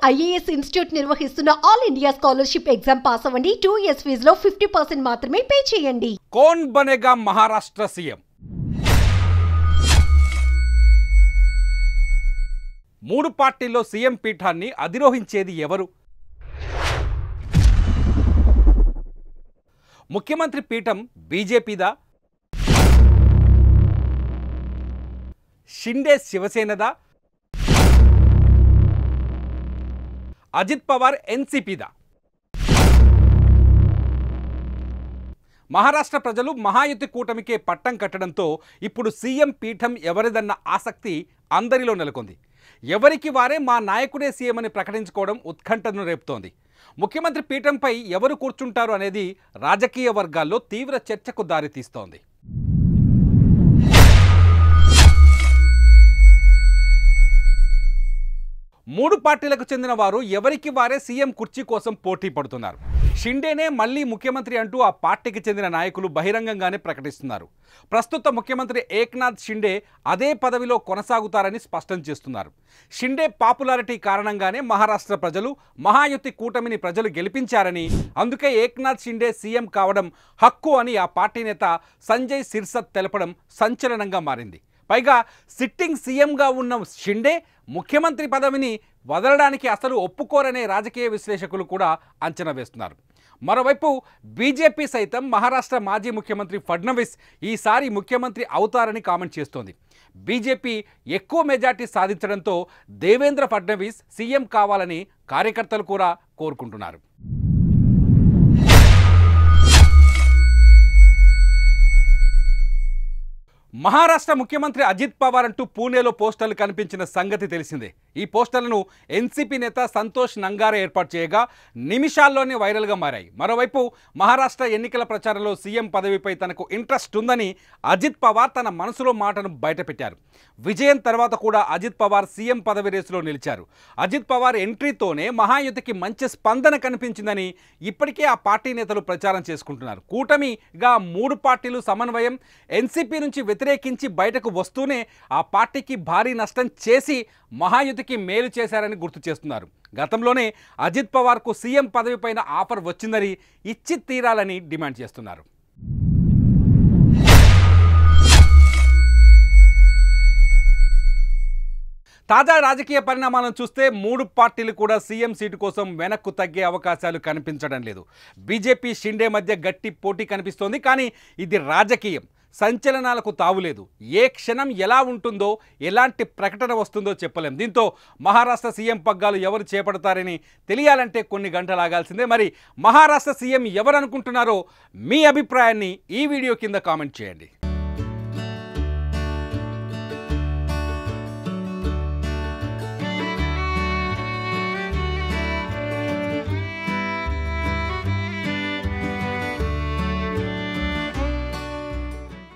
IAS institute నిర్వహిస్తున్న all India scholarship exam pass అవ్వండి. 2 years ఫీజులో 50% మాత్రమే పే చేయండి. कौन बनेगा महाराष्ट्र सीएम? మూడు పార్టీల్లో సీఎం పీఠాన్ని అధిరోహించేది ఎవరు? ముఖ్యమంత్రి పీఠం బీజేపీదా, షిండే శివసేనదా, అజిత్ పవార్ ఎన్సీపీదా? మహారాష్ట్ర ప్రజలు మహాయుతి కూటమికే పట్టం కట్టడంతో ఇప్పుడు సీఎం పీఠం ఎవరిదన్న ఆసక్తి అందరిలో నెలకొంది. ఎవరికి వారే మా నాయకుడే సీఎం అని ప్రకటించుకోవడం ఉత్కంఠను రేపుతోంది. ముఖ్యమంత్రి పీఠంపై ఎవరు కూర్చుంటారు అనేది రాజకీయ వర్గాల్లో తీవ్ర చర్చకు దారితీస్తోంది. మూడు పార్టీలకు చెందిన వారు ఎవరికి వారే సీఎం కుర్చీ కోసం పోటీ పడుతున్నారు. షిండేనే మళ్లీ ముఖ్యమంత్రి అంటూ ఆ పార్టీకి చెందిన నాయకులు బహిరంగంగానే ప్రకటిస్తున్నారు. ప్రస్తుత ముఖ్యమంత్రి ఏక్నాథ్ షిండే అదే పదవిలో కొనసాగుతారని స్పష్టం చేస్తున్నారు. షిండే పాపులారిటీ కారణంగానే మహారాష్ట్ర ప్రజలు మహాయుతి కూటమిని ప్రజలు గెలిపించారని, అందుకే ఏక్నాథ్ షిండే సీఎం కావడం హక్కు అని ఆ పార్టీ నేత సంజయ్ సిర్సత్ తెలపడం సంచలనంగా మారింది. పైగా సిట్టింగ్ సీఎంగా ఉన్న షిండే ముఖ్యమంత్రి పదవిని వదలడానికి అసలు ఒప్పుకోరనే రాజకీయ విశ్లేషకులు కూడా అంచనా వేస్తున్నారు. మరోవైపు బీజేపీ సైతం మహారాష్ట్ర మాజీ ముఖ్యమంత్రి ఫడ్నవీస్ ఈసారి ముఖ్యమంత్రి అవుతారని కామెంట్ చేస్తోంది. బీజేపీ ఎక్కువ మెజార్టీ సాధించడంతో దేవేంద్ర ఫడ్నవీస్ సీఎం కావాలని కార్యకర్తలు కూడా కోరుకుంటున్నారు. మహారాష్ట్ర ముఖ్యమంత్రి అజిత్ పవార్ అంటూ పూణేలో పోస్టర్లు కనిపించిన సంగతి తెలిసిందే. ఈ పోస్టర్లను ఎన్సీపీ నేత సంతోష్ నంగారే ఏర్పాటు చేయగా నిమిషాల్లోనే వైరల్గా మారాయి. మరోవైపు మహారాష్ట్ర ఎన్నికల ప్రచారంలో సీఎం పదవిపై తనకు ఇంట్రెస్ట్ ఉందని అజిత్ పవార్ తన మనసులో మాటను బయటపెట్టారు. విజయం తర్వాత కూడా అజిత్ పవార్ సీఎం పదవి రేసులో నిలిచారు. అజిత్ పవార్ ఎంట్రీతోనే మహాయుతికి మంచి స్పందన కనిపించిందని ఇప్పటికే ఆ పార్టీ నేతలు ప్రచారం చేసుకుంటున్నారు. కూటమిగా మూడు పార్టీలు సమన్వయం, ఎన్సీపీ నుంచి వ్యతిరేకించి బయటకు వస్తూనే ఆ పార్టీకి భారీ నష్టం చేసి మహాయుతికి మేలు చేశారని గుర్తు చేస్తున్నారు. గతంలోనే అజిత్ పవార్కు సీఎం పదవిపైన ఆఫర్ వచ్చిందని, ఇచ్చి తీరాలని డిమాండ్ చేస్తున్నారు. తాజా రాజకీయ పరిణామాలను చూస్తే మూడు పార్టీలు కూడా సీఎం సీటు కోసం వెనక్కు తగ్గే అవకాశాలు కనిపించడం లేదు. బీజేపీ షిండే మధ్య గట్టి పోటీ కనిపిస్తోంది. కానీ ఇది రాజకీయం, సంచలనాలకు తావులేదు. ఏ క్షణం ఎలా ఉంటుందో, ఎలాంటి ప్రకటన వస్తుందో చెప్పలేం. దీంతో మహారాష్ట్ర సీఎం పగ్గాలు ఎవరు చేపడతారని తెలియాలంటే కొన్ని గంటలు ఆగాల్సిందే. మరి మహారాష్ట్ర సీఎం ఎవరు అనుకుంటున్నారో మీ అభిప్రాయాన్ని ఈ వీడియో కింద కామెంట్ చేయండి.